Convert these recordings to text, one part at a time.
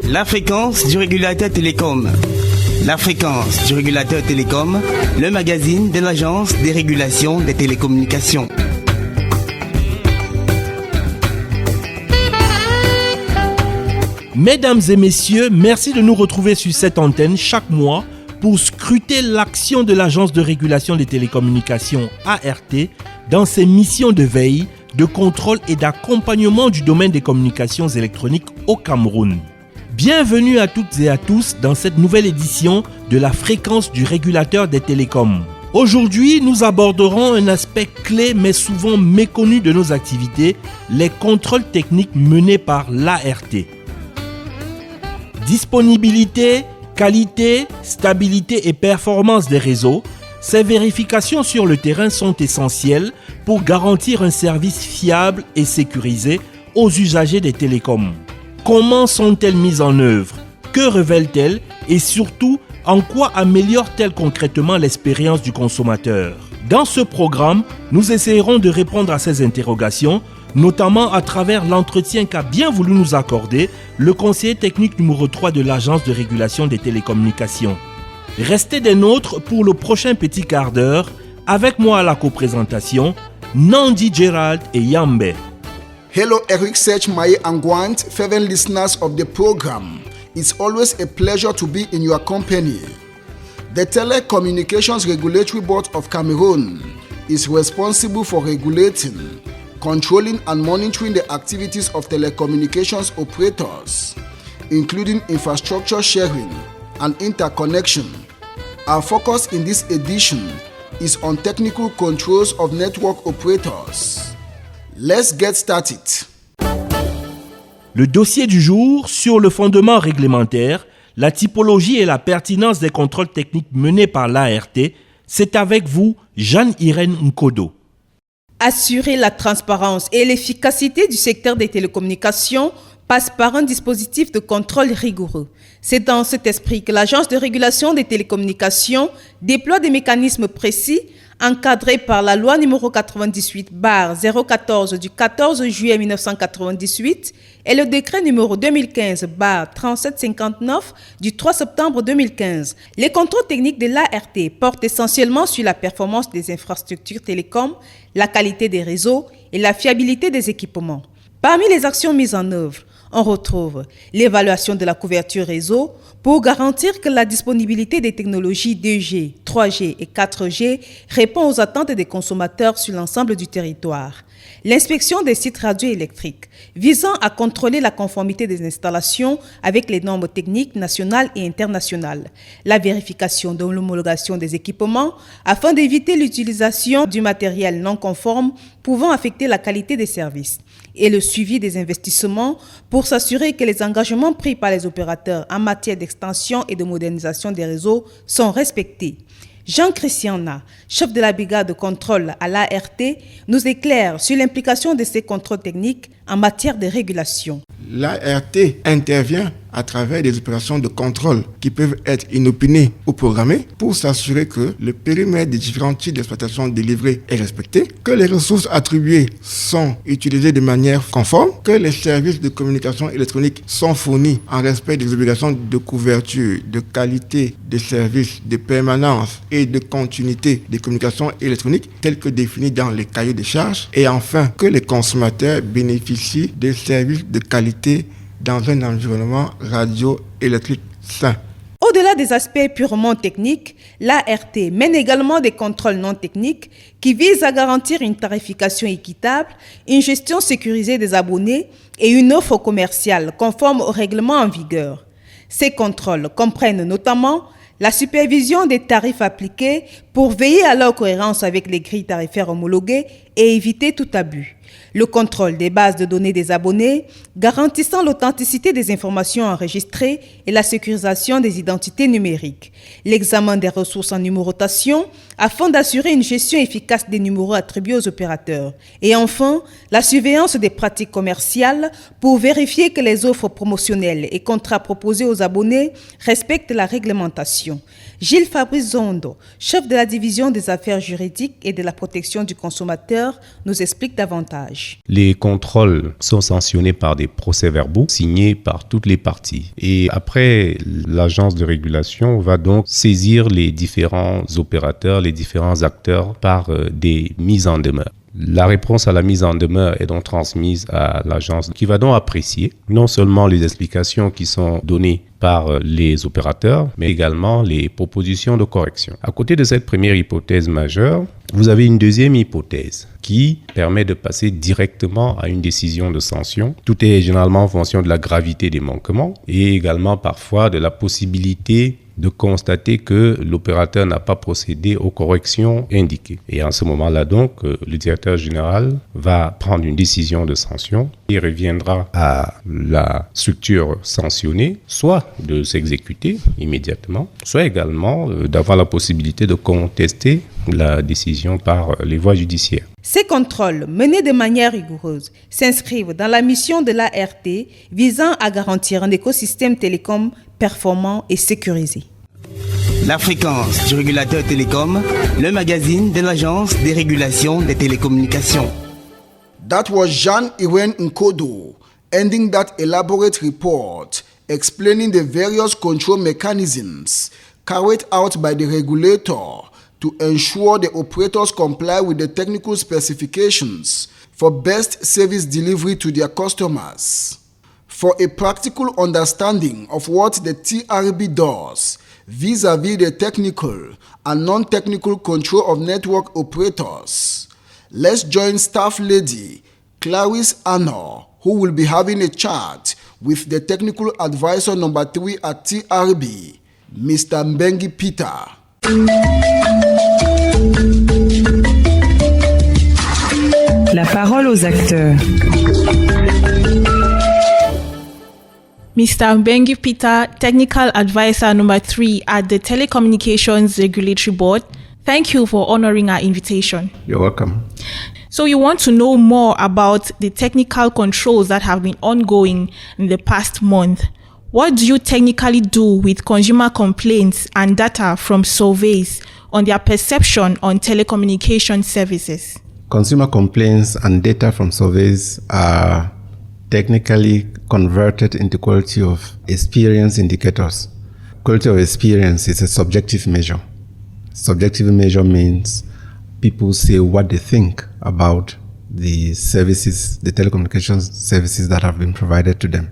La fréquence du régulateur télécom. La fréquence du régulateur télécom, le magazine de l'Agence des régulations des télécommunications. Mesdames et messieurs, merci de nous retrouver sur cette antenne chaque mois pour scruter l'action de l'Agence de régulation des télécommunications ART dans ses missions de veille, de contrôle et d'accompagnement du domaine des communications électroniques au Cameroun. Bienvenue à toutes et à tous dans cette nouvelle édition de la fréquence du régulateur des télécoms. Aujourd'hui, nous aborderons un aspect clé mais souvent méconnu de nos activités, les contrôles techniques menés par l'ART. Disponibilité, qualité, stabilité et performance des réseaux, ces vérifications sur le terrain sont essentielles pour garantir un service fiable et sécurisé aux usagers des télécoms. Comment sont-elles mises en œuvre? Que révèlent-elles? Et surtout, en quoi améliorent-elles concrètement l'expérience du consommateur? Dans ce programme, nous essayerons de répondre à ces interrogations, notamment à travers l'entretien qu'a bien voulu nous accorder le conseiller technique numéro 3 de l'Agence de régulation des télécommunications. Restez des nôtres pour le prochain petit quart d'heure, avec moi à la coprésentation, Nandi Gerald et Yambe. Hello, Eric Sech Maye Angwant, fervent listeners of the program. It's always a pleasure to be in your company. The Telecommunications Regulatory Board of Cameroon is responsible for regulating, controlling and monitoring the activities of telecommunications operators, including infrastructure sharing and interconnection. Our focus in this edition is on technical controls of network operators. Let's get started. Le dossier du jour sur le fondement réglementaire, la typologie et la pertinence des contrôles techniques menés par l'ART, c'est avec vous, Jeanne-Irène Nkodo. Assurer la transparence et l'efficacité du secteur des télécommunications passe par un dispositif de contrôle rigoureux. C'est dans cet esprit que l'Agence de régulation des télécommunications déploie des mécanismes précis encadrés par la loi numéro 98/014 du 14 juillet 1998 et le décret numéro 2015/3759 du 3 septembre 2015. Les contrôles techniques de l'ART portent essentiellement sur la performance des infrastructures télécoms, la qualité des réseaux et la fiabilité des équipements. Parmi les actions mises en œuvre, on retrouve l'évaluation de la couverture réseau pour garantir que la disponibilité des technologies 2G, 3G et 4G répond aux attentes des consommateurs sur l'ensemble du territoire. L'inspection des sites radioélectriques visant à contrôler la conformité des installations avec les normes techniques nationales et internationales. La vérification de l'homologation des équipements afin d'éviter l'utilisation du matériel non conforme pouvant affecter la qualité des services. Et le suivi des investissements pour s'assurer que les engagements pris par les opérateurs en matière d'extension et de modernisation des réseaux sont respectés. Jean-Christian Na, chef de la brigade de contrôle à l'ART, nous éclaire sur l'implication de ces contrôles techniques en matière de régulation. L'ART intervient à travers des opérations de contrôle qui peuvent être inopinées ou programmées pour s'assurer que le périmètre des différents types d'exploitation délivrés est respecté, que les ressources attribuées sont utilisées de manière conforme, que les services de communication électronique sont fournis en respect des obligations de couverture, de qualité des services, de permanence et de continuité des communications électroniques telles que définies dans les cahiers de charges, et enfin que les consommateurs bénéficient de services de qualité dans un environnement radioélectrique sain. Au-delà des aspects purement techniques, l'ART mène également des contrôles non techniques qui visent à garantir une tarification équitable, une gestion sécurisée des abonnés et une offre commerciale conforme aux règlements en vigueur. Ces contrôles comprennent notamment la supervision des tarifs appliqués pour veiller à leur cohérence avec les grilles tarifaires homologuées et éviter tout abus. Le contrôle des bases de données des abonnés, garantissant l'authenticité des informations enregistrées et la sécurisation des identités numériques. L'examen des ressources en numérotation afin d'assurer une gestion efficace des numéros attribués aux opérateurs. Et enfin, la surveillance des pratiques commerciales pour vérifier que les offres promotionnelles et contrats proposés aux abonnés respectent la réglementation. Gilles Fabrice Zondo, chef de la division des affaires juridiques et de la protection du consommateur, nous explique davantage. Les contrôles sont sanctionnés par des procès-verbaux signés par toutes les parties. Et après, l'agence de régulation va donc saisir les différents opérateurs, les différents acteurs par des mises en demeure. La réponse à la mise en demeure est donc transmise à l'agence qui va donc apprécier non seulement les explications qui sont données par les opérateurs, mais également les propositions de correction. À côté de cette première hypothèse majeure, vous avez une deuxième hypothèse qui permet de passer directement à une décision de sanction. Tout est généralement en fonction de la gravité des manquements et également parfois de la possibilité de constater que l'opérateur n'a pas procédé aux corrections indiquées. Et en ce moment-là donc, le directeur général va prendre une décision de sanction. Il reviendra à la structure sanctionnée, soit de s'exécuter immédiatement, soit également d'avoir la possibilité de contester la décision par les voies judiciaires. Ces contrôles, menés de manière rigoureuse, s'inscrivent dans la mission de l'ART visant à garantir un écosystème télécom performant et sécurisé. La fréquence du régulateur télécom, le magazine de l'Agence des régulations des télécommunications. That was Jean-Irene Nkodo ending that elaborate report explaining the various control mechanisms carried out by the regulator to ensure the operators comply with the technical specifications for best service delivery to their customers. For a practical understanding of what the TRB does vis-à-vis the technical and non-technical control of network operators, let's join Staff Lady Clarice Arnor, who will be having a chat with the Technical Advisor number 3 at TRB, Mr. Mbengi Peter. La parole aux acteurs. Mr. Mbengi Peter, Technical Advisor number 3 at the Telecommunications Regulatory Board, thank you for honoring our invitation. You're welcome. So you want to know more about the technical controls that have been ongoing in the past month. What do you technically do with consumer complaints and data from surveys on their perception on telecommunication services? Consumer complaints and data from surveys are technically converted into quality of experience indicators. Quality of experience is a subjective measure. Subjective measure means people say what they think about the services, the telecommunications services that have been provided to them.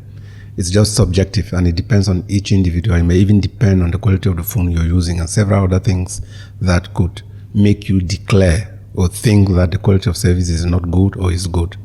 It's just subjective and it depends on each individual. It may even depend on the quality of the phone you're using and several other things that could make you declare or think that the quality of service is not good or is good.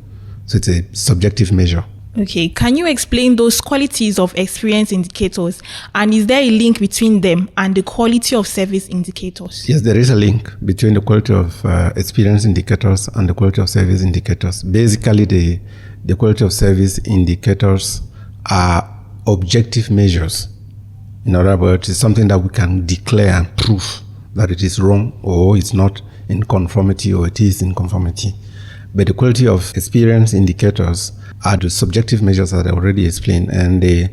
So it's a subjective measure. Okay, can you explain those qualities of experience indicators, and is there a link between them and the quality of service indicators? Yes, there is a link between the quality of experience indicators and the quality of service indicators. Basically, the quality of service indicators are objective measures. In other words, it's something that we can declare and prove that it is wrong or it's not in conformity or it is in conformity. But the quality of experience indicators are the subjective measures that I already explained. And the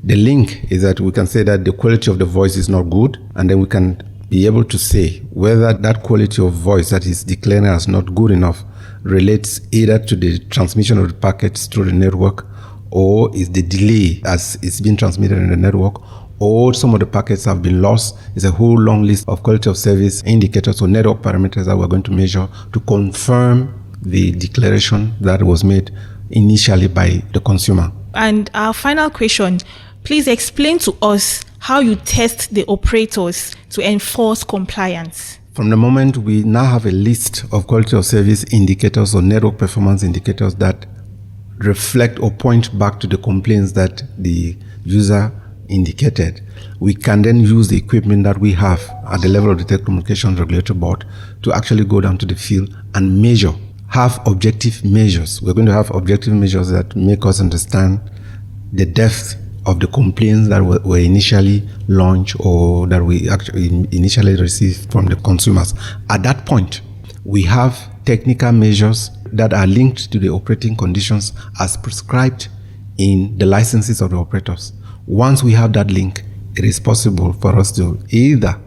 link is that we can say that the quality of the voice is not good, and then we can be able to say whether that quality of voice that is declared as not good enough relates either to the transmission of the packets through the network, or is the delay as it's been transmitted in the network, or some of the packets have been lost. It's a whole long list of quality of service indicators or network parameters that we're going to measure to confirm the declaration that was made initially by the consumer. And our final question, please explain to us how you test the operators to enforce compliance. From the moment we now have a list of quality of service indicators or network performance indicators that reflect or point back to the complaints that the user indicated, we can then use the equipment that we have at the level of the Telecommunications Regulatory Board to actually go down to the field and measure, have objective measures. We're going to have objective measures that make us understand the depth of the complaints that were initially launched or that we actually initially received from the consumers. At that point, we have technical measures that are linked to the operating conditions as prescribed in the licenses of the operators. Once we have that link, it is possible for us to either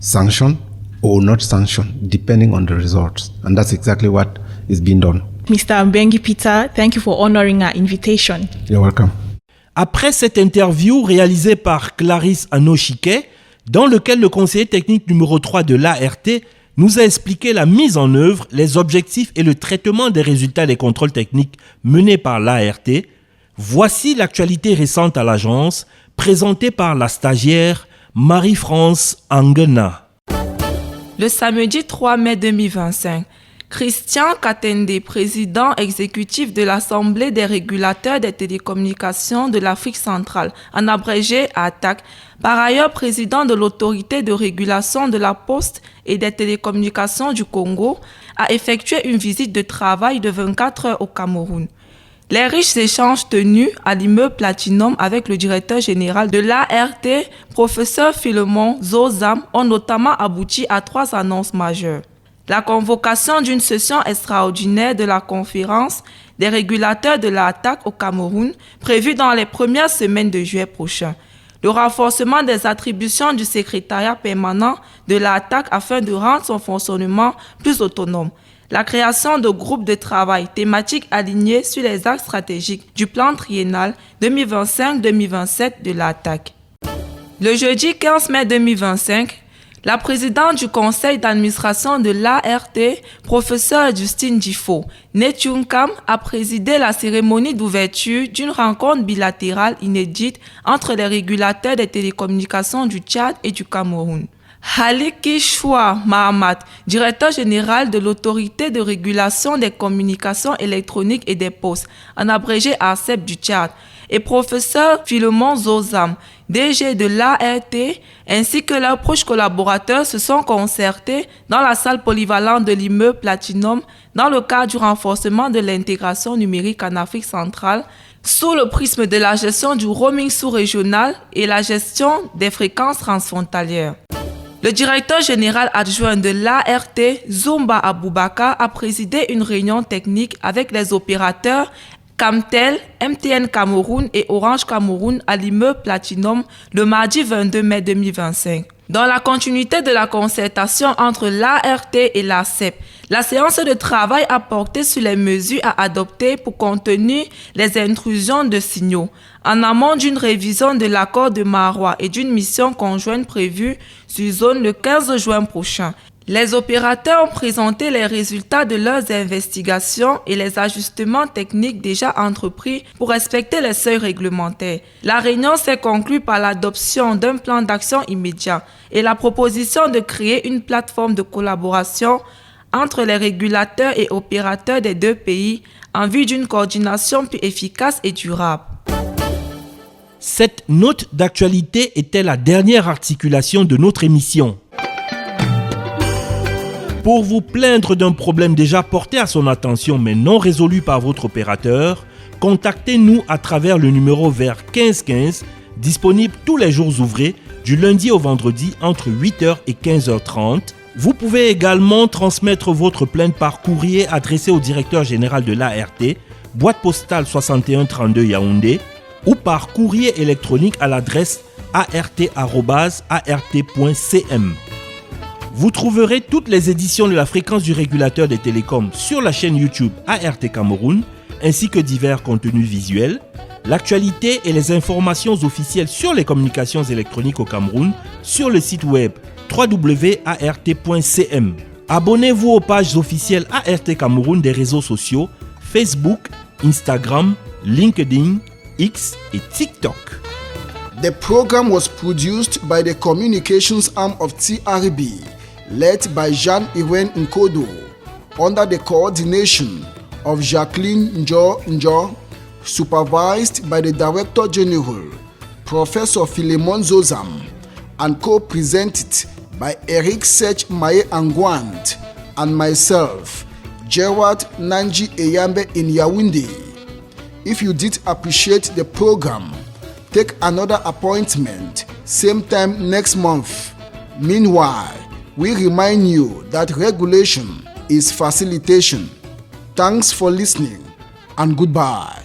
sanction or not sanction, depending on the results. And that's exactly what is being done. Mr. Mbengi Peter, thank you for honoring our invitation. You're welcome. Après cette interview réalisée par Clarisse Anochike, dans lequel le conseiller technique numéro 3 de l'ART nous a expliqué la mise en œuvre, les objectifs et le traitement des résultats des contrôles techniques menés par l'ART, voici l'actualité récente à l'agence, présentée par la stagiaire Marie-France Angena. Le samedi 3 mai 2025, Christian Katende, président exécutif de l'Assemblée des régulateurs des télécommunications de l'Afrique centrale, en abrégé ATAC, par ailleurs président de l'autorité de régulation de la poste et des télécommunications du Congo, a effectué une visite de travail de 24 heures au Cameroun. Les riches échanges tenus à l'immeuble Platinum avec le directeur général de l'ART, professeur Philemon Zozam, ont notamment abouti à 3 annonces majeures. La convocation d'une session extraordinaire de la conférence des régulateurs de l'ATAC au Cameroun, prévue dans les premières semaines de juillet prochain. Le renforcement des attributions du secrétariat permanent de l'ATAC afin de rendre son fonctionnement plus autonome. La création de groupes de travail thématiques alignés sur les axes stratégiquiques du plan triennal 2025-2027 de l'ATAC. Le jeudi 15 mai 2025, la présidente du conseil d'administration de l'ART, professeure Justine Difo, Netchunkam, a présidé la cérémonie d'ouverture d'une rencontre bilatérale inédite entre les régulateurs des télécommunications du Tchad et du Cameroun. Haliki Choua Mahamat, directeur général de l'autorité de régulation des communications électroniques et des postes, en abrégé ARCEP du Tchad, et professeur Philemon Zozam, DG de l'ART, ainsi que leurs proches collaborateurs se sont concertés dans la salle polyvalente de l'immeuble Platinum dans le cadre du renforcement de l'intégration numérique en Afrique centrale sous le prisme de la gestion du roaming sous-régional et la gestion des fréquences transfrontalières. Le directeur général adjoint de l'ART, Zumba Aboubaka, a présidé une réunion technique avec les opérateurs Camtel, MTN Cameroun et Orange Cameroun à l'immeuble Platinum le mardi 22 mai 2025. Dans la continuité de la concertation entre l'ART et l'ARCEP, la séance de travail a porté sur les mesures à adopter pour contenir les intrusions de signaux, en amont d'une révision de l'accord de Marois et d'une mission conjointe prévue sur zone le 15 juin prochain. Les opérateurs ont présenté les résultats de leurs investigations et les ajustements techniques déjà entrepris pour respecter les seuils réglementaires. La réunion s'est conclue par l'adoption d'un plan d'action immédiat et la proposition de créer une plateforme de collaboration entre les régulateurs et opérateurs des deux pays en vue d'une coordination plus efficace et durable. Cette note d'actualité était la dernière articulation de notre émission. Pour vous plaindre d'un problème déjà porté à son attention mais non résolu par votre opérateur, contactez-nous à travers le numéro vert 1515, disponible tous les jours ouvrés, du lundi au vendredi entre 8h et 15h30. Vous pouvez également transmettre votre plainte par courrier adressé au directeur général de l'ART, boîte postale 6132 Yaoundé, ou par courrier électronique à l'adresse art@art.cm. Vous trouverez toutes les éditions de la fréquence du régulateur des télécoms sur la chaîne YouTube ART Cameroun, ainsi que divers contenus visuels, l'actualité et les informations officielles sur les communications électroniques au Cameroun sur le site web www.art.cm. Abonnez-vous aux pages officielles ART Cameroun des réseaux sociaux Facebook, Instagram, LinkedIn, X et TikTok. The program was produced by the communications arm of TRB, led by Jean-Irene Nkodo, under the coordination of Jacqueline Njo, supervised by the Director General, Professor Philemon Zozam, and co-presented by Eric Sech Maye Angwant and myself, Gerard Nanji Eyambe in Yaoundé. If you did appreciate the program, take another appointment, same time next month. Meanwhile, we remind you that regulation is facilitation. Thanks for listening and goodbye.